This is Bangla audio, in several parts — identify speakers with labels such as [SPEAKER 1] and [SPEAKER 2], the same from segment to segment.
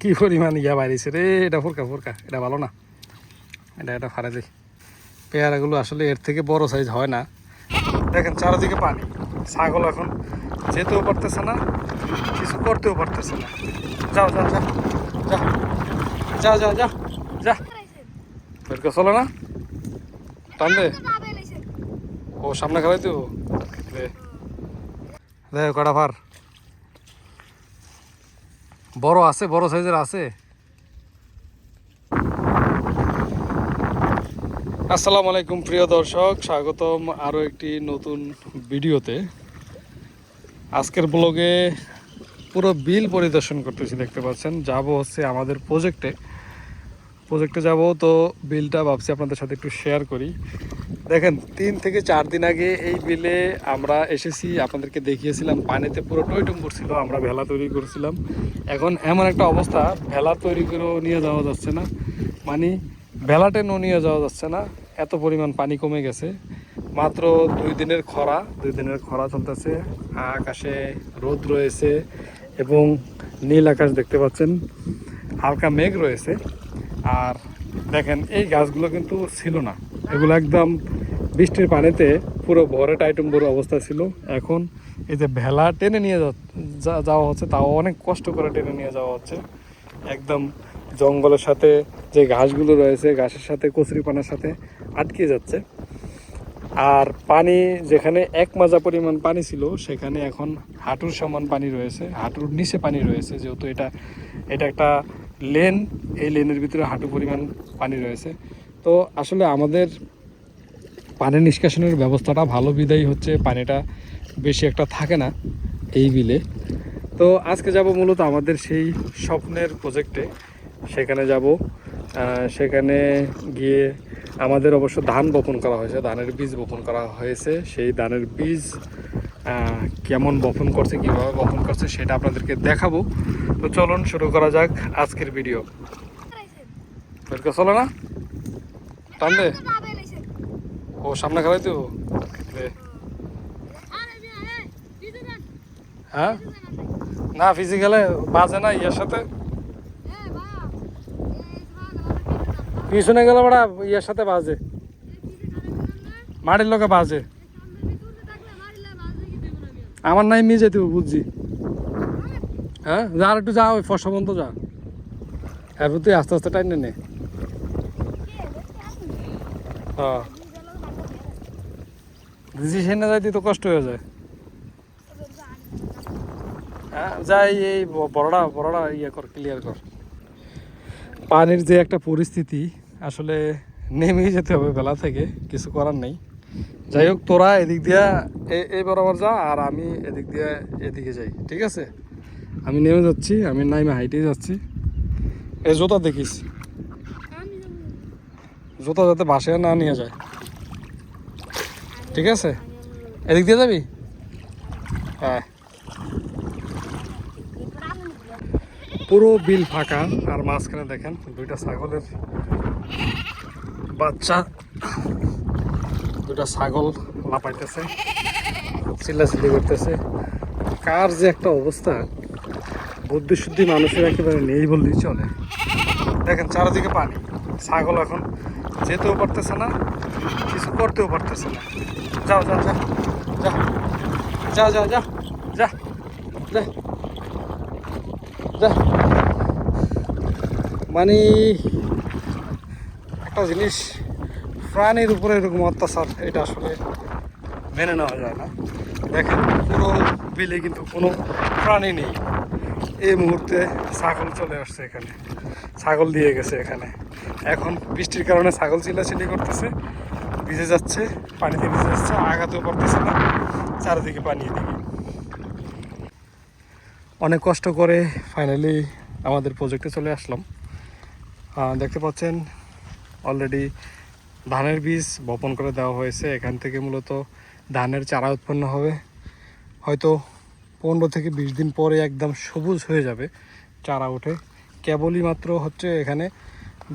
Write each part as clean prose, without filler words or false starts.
[SPEAKER 1] কি পরিমাণ ইয়া বাইরেছে রে, এটা ফুরকা ফুরকা, এটা ভালো না, এটা ফারে যাই। পেয়ারাগুলো আসলে এর থেকে বড় সাইজ হয় না। দেখেন চারিদিকে পানি, ছাগল এখন যেতেও পারতেছে না, কিছু করতেও পারতেছে না। যাও যাও যাও যাও যাও যাও যাও যা, বেরকে চলো না, টান দে। ও সামনে খেলাই তো দে কটা ভার বড় আছে, বড় সাইজের আছে। আসসালামু আলাইকুম প্রিয় দর্শক, স্বাগতম আরও একটি নতুন ভিডিওতে। আজকের ব্লগে পুরো বিল পরিদর্শন করতেছি, দেখতে পাচ্ছেন। যাব হচ্ছে আমাদের প্রজেক্টে যাব, তো বিলটা ভাবছি আপনাদের সাথে একটু শেয়ার করি। দেখেন 3 থেকে 4 দিন আগে এই বিলে আমরা এসেছি, আপনাদেরকে দেখিয়েছিলাম পানিতে পুরো টইটুম্বুর ছিল, আমরা ভেলা তৈরি করছিলাম। এখন এমন একটা অবস্থা, ভেলা তৈরি করেও নিয়ে যাওয়া যাচ্ছে না, মানে ভেলা টেনেও নিয়ে যাওয়া যাচ্ছে না, এত পরিমাণ পানি কমে গেছে। মাত্র 2 দিনের খরা চলতেছে, আকাশে রোদ রয়েছে এবং নীল আকাশ দেখতে পাচ্ছেন, হালকা মেঘ রয়েছে। আর দেখেন এই গাছগুলো কিন্তু ছিল না, এগুলো একদম বৃষ্টির পানিতে পুরো ভরে টাইটুম্বুর অবস্থা ছিল। এখন এই যে ভেলা টেনে নিয়ে যাওয়া হচ্ছে, তাও অনেক কষ্ট করে টেনে নিয়ে যাওয়া হচ্ছে। একদম জঙ্গলের সাথে যে ঘাসগুলো রয়েছে, ঘাসের সাথে কচুরিপানার সাথে আটকে যাচ্ছে। আর পানি যেখানে 1 মাজা পরিমাণ পানি ছিল, সেখানে এখন হাঁটুর সমান পানি রয়েছে, হাঁটুর নিচে পানি রয়েছে। যেহেতু এটা একটা লেন, এই লেনের ভিতরে হাঁটু পরিমাণ পানি রয়েছে। তো আসলে আমাদের পানি নিষ্কাশনের ব্যবস্থাটা ভালো বিদায়ী হচ্ছে, পানিটা বেশি একটা থাকে না এই বিলে। তো আজকে যাব মূলত আমাদের সেই স্বপ্নের প্রজেক্টে, সেখানে যাব। সেখানে গিয়ে আমাদের অবশ্য ধান বপন করা হয়েছে, ধানের বীজ বপন করা হয়েছে। সেই ধানের বীজ কেমন বপন করছে, কীভাবে বপন করছে, সেটা আপনাদেরকে দেখাবো। তো চলুন শুরু করা যাক আজকের ভিডিও। চলো না, টান দে। ও সামনে খেলাই তো হ্যাঁ, না ফিজিক্যালে বাজে না ইয়ার সাথে, পিছনে গেলে বড়া ইয়ার সাথে বাজে, মাটির লোকে বাজে। আমার নাই মিজে তুই বুঝছি। হ্যাঁ যা, আর একটু যা, ওই ফসা বন্ধ যা, এরপর তুই আস্তে আস্তে টাইনে নে। হ্যাঁ দিদি সেনে যাইতে তো কষ্ট হয়ে যায়। হ্যাঁ যাই, এই বড়টা ইয়ে কর, ক্লিয়ার কর। পানির যে একটা পরিস্থিতি, আসলে নেমেই যেতে হবে বেলা থেকে, কিছু করার নেই। যাই হোক, তোরা এদিক দিয়া এই বরাবর যা, আর আমি এদিক দিয়ে এদিকে যাই, ঠিক আছে? আমি নেমে যাচ্ছি, আমি নাইমে হাইটেই যাচ্ছি। এই জুতা দেখিস, জুতা যাতে বাসায় না নিয়ে যায়, ঠিক আছে? এদিক দিয়ে যাবি? হ্যাঁ। পুরো বিল ফাঁকা, আর মাঝখানে দেখেন 2টা ছাগলের বাচ্চা, 2টা ছাগল লাপাইতেছে, চিল্লাচিল্লি করতেছে। কার যে একটা অবস্থা, বুদ্ধি শুদ্ধি মানুষের একেবারে নেই বললেই চলে। দেখেন চারিদিকে পানি, ছাগল এখন যেতেও পারতেছে না, কিছু করতেও পারতেছে না। যাও যাও যাও যাও যাও যাও যাও যা যা যা। মানে একটা জিনিস, প্রাণীর উপরে এরকম অত্যাচার, এটা আসলে মেনে নেওয়া যায় না। দেখেন পুরো বিলে কিন্তু কোনো প্রাণী নেই। এই মুহূর্তে ছাগল চলে আসছে এখানে, ছাগল দিয়ে গেছে এখানে। এখন বৃষ্টির কারণে ছাগল চিল্লাচিল্লি করতেছে, ভিজে যাচ্ছে, পানিতে ভিজে যাচ্ছে, আগাতেও পারতেছে না, চারিদিকে পানি। এদিকে অনেক কষ্ট করে ফাইনালি আমাদের প্রজেক্টে চলে আসলাম। দেখতে পাচ্ছেন অলরেডি ধানের বীজ বপন করে দেওয়া হয়েছে। এখান থেকে মূলত ধানের চারা উৎপন্ন হবে, হয়তো 15 থেকে 20 দিন পরে একদম সবুজ হয়ে যাবে, চারা ওঠে। কেবলই মাত্র হচ্ছে এখানে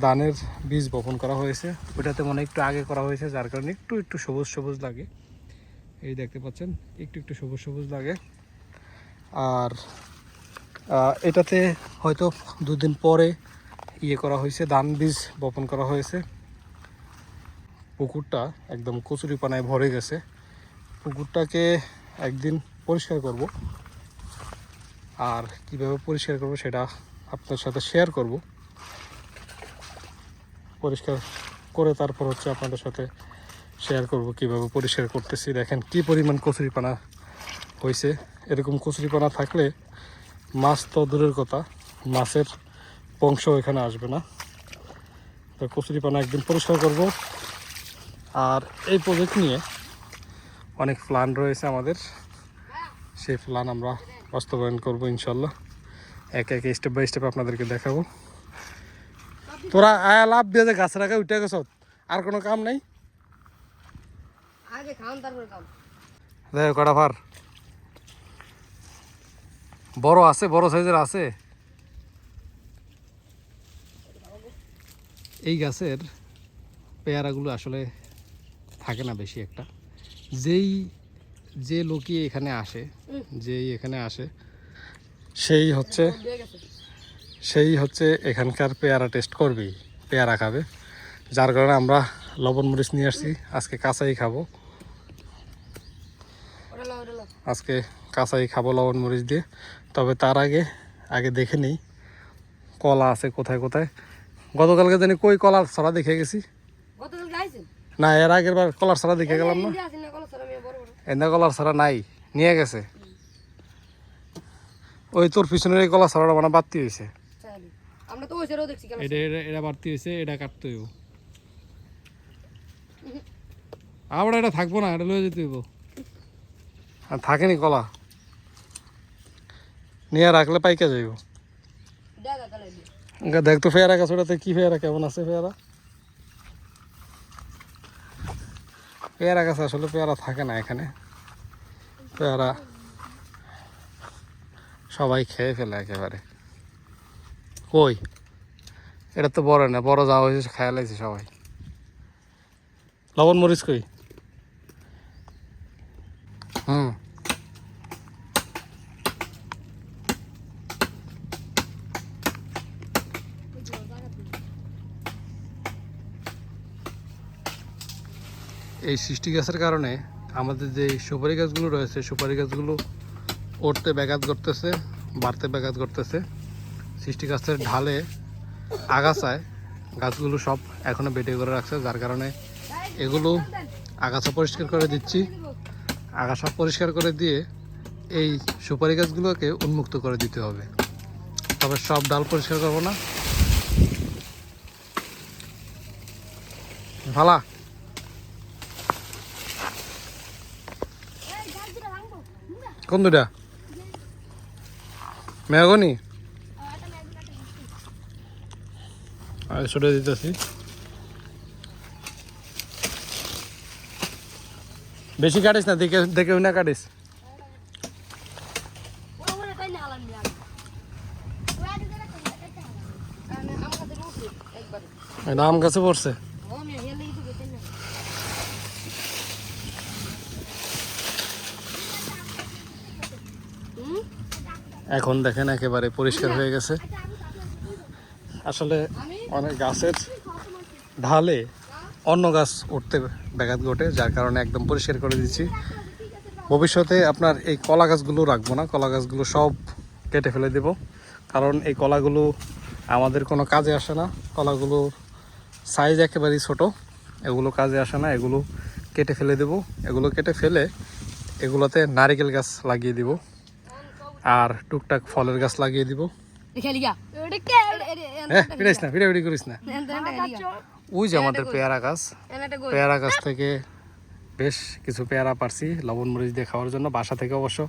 [SPEAKER 1] ধানের বীজ বপন করা হয়েছে, ওটাতে মনে একটু আগে করা হয়েছে, যার কারণে একটু সবুজ সবুজ লাগে। এই দেখতে পাচ্ছেন একটু সবুজ সবুজ লাগে। আর এটাতে হয়তো 2 দিন পরে ইয়ে করা হয়েছে, ধান বীজ বপন করা হয়েছে। পুকুরটা একদম কচুরিপানায় ভরে গেছে। পুকুরটাকে একদিন পরিষ্কার করব, আর কিভাবে পরিষ্কার করব সেটা আপনার সাথে শেয়ার করব। পরিষ্কার করে তারপর হচ্ছে আপনাদের সাথে শেয়ার করব কিভাবে পরিষ্কার করতেছি। দেখেন কি পরিমাণ কচুরিপানা হয়েছে। এরকম কচুরিপানা থাকলে মাছ তো দূরের কথা, মাছের বংশ এখানে আসবে না। তো কচুরিপানা একদিন পরিষ্কার করব। আর এই প্রজেক্ট নিয়ে অনেক প্ল্যান রয়েছে আমাদের, সেই প্ল্যান আমরা বাস্তবায়ন করব ইনশাল্লাহ। একে একে স্টেপ বাই স্টেপ আপনাদেরকে দেখাবো। তোরা আয়া লাভ দিয়ে যে গাছের আগে উঠে গেছ, আর কোনো কাম নাই? দেখো কটা ভার বড় আছে, বড় সাইজের আছে। এই গাছের পেয়ারাগুলো আসলে থাকে না বেশি একটা। যে লোকই এখানে আসে, সেই হচ্ছে এখানকার পেয়ারা টেস্ট করবেই, পেয়ারা খাবে। যার কারণে আমরা লবণ মরিচ নিয়ে আসছি, আজকে কাঁচাই খাবো। লবণ মরিচ দিয়ে। তবে তার আগে দেখে নিই কলা আছে কোথায় কোথায়। গতকালকে জানি কই কলার ছড়া দেখে গেছি না, এর আগের বার কলার ছড়া দেখে গেলাম না। এনে কলার ছড়া নাই, নিয়ে গেছে। ওই তোর পিছনের এই কলার ছড়াটা মানে বাড়তি হয়েছে, এটা বাড়তি হয়েছে, এটা কাটতে হইব। আবার এটা থাকবো না, এটা লয়ে যেতে হইব। আর থাকেনি কলা, নিয়ে রাখলে পাইকা যাইব। দেখ তো পেয়ারা গাছ, ওটাতে কি পেয়ারা, কেমন আছে পেয়ারা? পেয়ারা গাছ আসলে পেয়ারা থাকে না এখানে। পেয়ারা সবাই খেয়ে ফেলে একেবারে। কই এটা তো বড় না, বড় যাওয়া হয়েছে, খেয়ে লাগছে সবাই। লবণ মরিচ কই? এই সৃষ্টি গাছের কারণে আমাদের যে সুপারি গাছগুলো রয়েছে, সুপারি গাছগুলো উঠতে ব্যাঘাত করতেছে, বাড়তে ব্যাঘাত করতেছে। সৃষ্টি গাছের ঢালে আগাছায় গাছগুলো সব এখনো বেটে করে রাখছে, যার কারণে এগুলো আগাছা পরিষ্কার করে দিচ্ছি। আগাছা পরিষ্কার করে দিয়ে এই সুপারি গাছগুলোকে উন্মুক্ত করে দিতে হবে। তবে সব ডাল পরিষ্কার করবো না। ভালা কোন দুটা মেহগনি ছুটে দিতেছি। বেশি কাটিস না, দেখে দেখে না কাটিস। আম গাছে পড়ছে। এখন দেখেন একেবারে পরিষ্কার হয়ে গেছে। আসলে অনেক গাছের ঢালে অন্য গাছ উঠতে ব্যাঘাত ঘটে, যার কারণে একদম পরিষ্কার করে দিচ্ছি। ভবিষ্যতে আপনার এই কলা গাছগুলো রাখবো না, কলা গাছগুলো সব কেটে ফেলে দেব। কারণ এই কলাগুলো আমাদের কোনো কাজে আসে না। কলাগুলোর সাইজ একেবারেই ছোট, এগুলো কাজে আসে না। এগুলো কেটে ফেলে দেব। এগুলো কেটে ফেলে এগুলোতে নারিকেল গাছ লাগিয়ে দিব, আর টুকটাক ফলের গাছ লাগিয়ে দিব। করিস না। ওই যে আমাদের পেয়ারা গাছ, পেয়ারা গাছ থেকে বেশ কিছু পেয়ারা পারছি লবণ মরিচ দিয়ে খাওয়ার জন্য। বাসা থেকে অবশ্য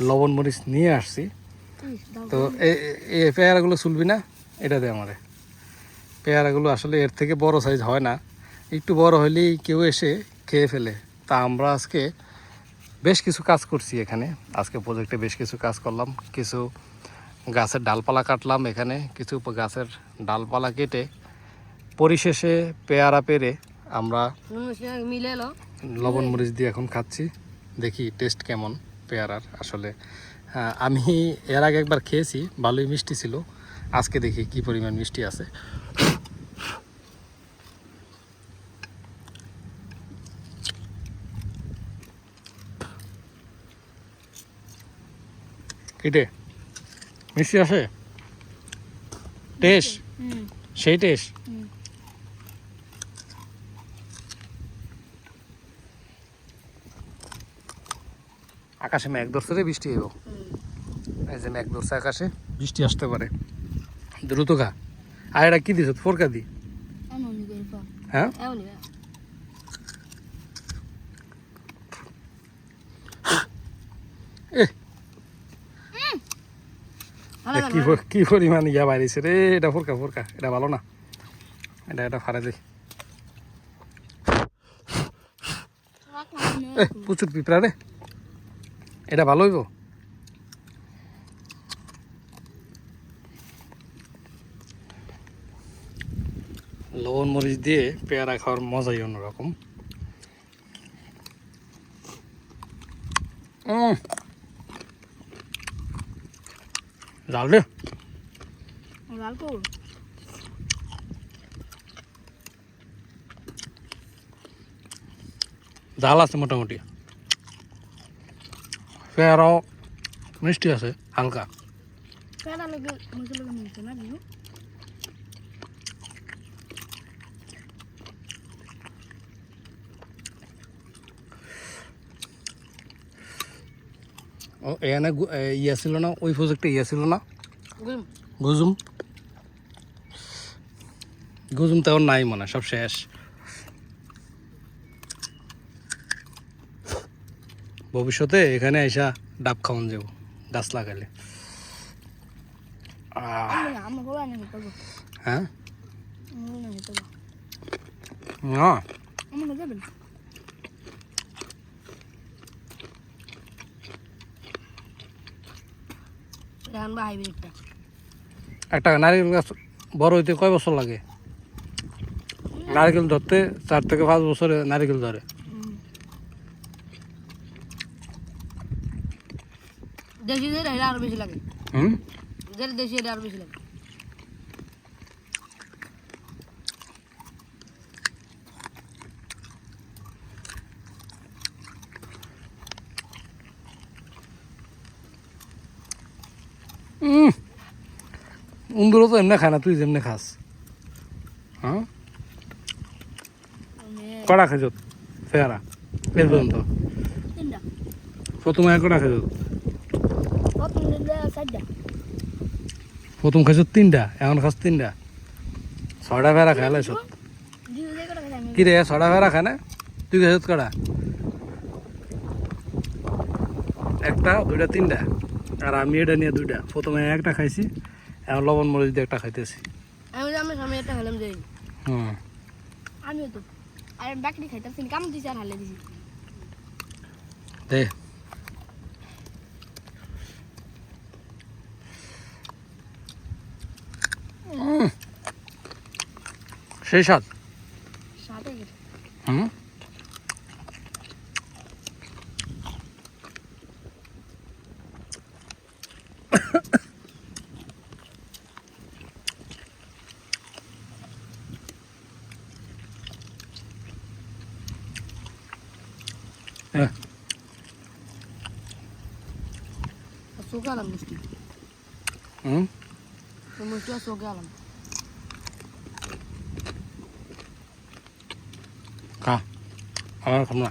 [SPEAKER 1] লবণ মরিচ নিয়ে আসছি। তো এই পেয়ারাগুলো চুলবি না, এটা দে আমারে। পেয়ারাগুলো আসলে এর থেকে বড় সাইজ হয় না, একটু বড় হলেই কেউ এসে খেয়ে ফেলে। তা আমরা আজকে বেশ কিছু কাজ করছি এখানে। আজকে প্রজেক্টে বেশ কিছু কাজ করলাম। কিছু গাছের ডালপালা কাটলাম, এখানে কিছু গাছের ডালপালা কেটে পরিশেষে পেয়ারা পেরে আমরা লবণ মরিচ দিয়ে এখন খাচ্ছি। দেখি টেস্ট কেমন পেয়ারার। আসলে হ্যাঁ, আমি এর আগে একবার খেয়েছি, ভালোই মিষ্টি ছিল। আজকে দেখি কি পরিমাণ মিষ্টি আছে। কিটে মিষ্টি আছে, টেস্ট সেই টেস্ট। আকাশে মেঘ ধরছে রে, বৃষ্টি এলো। এই যে মেঘ ধরছে আকাশে, বৃষ্টি আসতে পারে, দ্রুত খা। আর এটা কি দিছ, ফোরকা দি? হ্যাঁ, কি পরিমাণ ইয়া বাইরেছে রে। এটা ফোরকা ফোরকা, এটা ভালো না, এটা ফারে দে। প্রচুর পিঁপড়া রে, এটা ভালো হইব। লবণ মরিচ দিয়ে পেয়ারা খাওয়ার মজাই অন্যরকম। জাল দে, জাল আছে মোটামুটি, পেয়ারাও মিষ্টি আছে হালকা। এখানে ইয়া ছিল না, ওই প্রজেক্টে ইয়া ছিল না, গুজুম। গুজুম তো নাই মনে, সব শেষ। ভবিষ্যতে এখানে এসা ডাব খাওয়ান যাব, গাছ লাগালে। হ্যাঁ, না একটা নারিকেল গাছ বড় হইতে কয় বছর লাগে? নারিকেল ধরতে 4 থেকে 5 বছরে নারিকেল ধরে।
[SPEAKER 2] আরো বেশি লাগে। দেশি আরো বেশি লাগে।
[SPEAKER 1] উন্দুরও তো এমনি খায় না, তুই যেমনি খাস। হ্যাঁ, কড়া খেজ পেয়ারা এর পর্যন্ত? প্রথমে কড়া খেজ? প্রথম খাইছ 3টা, এখন খাস 3টা। 6টা পেয়ারা খাই লাইছ কি রে? 6টা পেয়ারা খায় না? তুই খাইছ কড়া? 1টা 2টা 3টা, আর আমি এটা নিয়ে 2টা। প্রথমে 1টা খাইছি, এখন লবণ মরিচ দিয়ে 1টা খাইতেছি।
[SPEAKER 2] আমি একটা খেলাম যে আমিও তো আর বাকি খাইতাছি, কাম দিছি আর হালে দিছি
[SPEAKER 1] দে। সেই স্বাদ। হুম,
[SPEAKER 2] Sokalam misti. Misti sokalam.
[SPEAKER 1] Ka, আমার খাম না।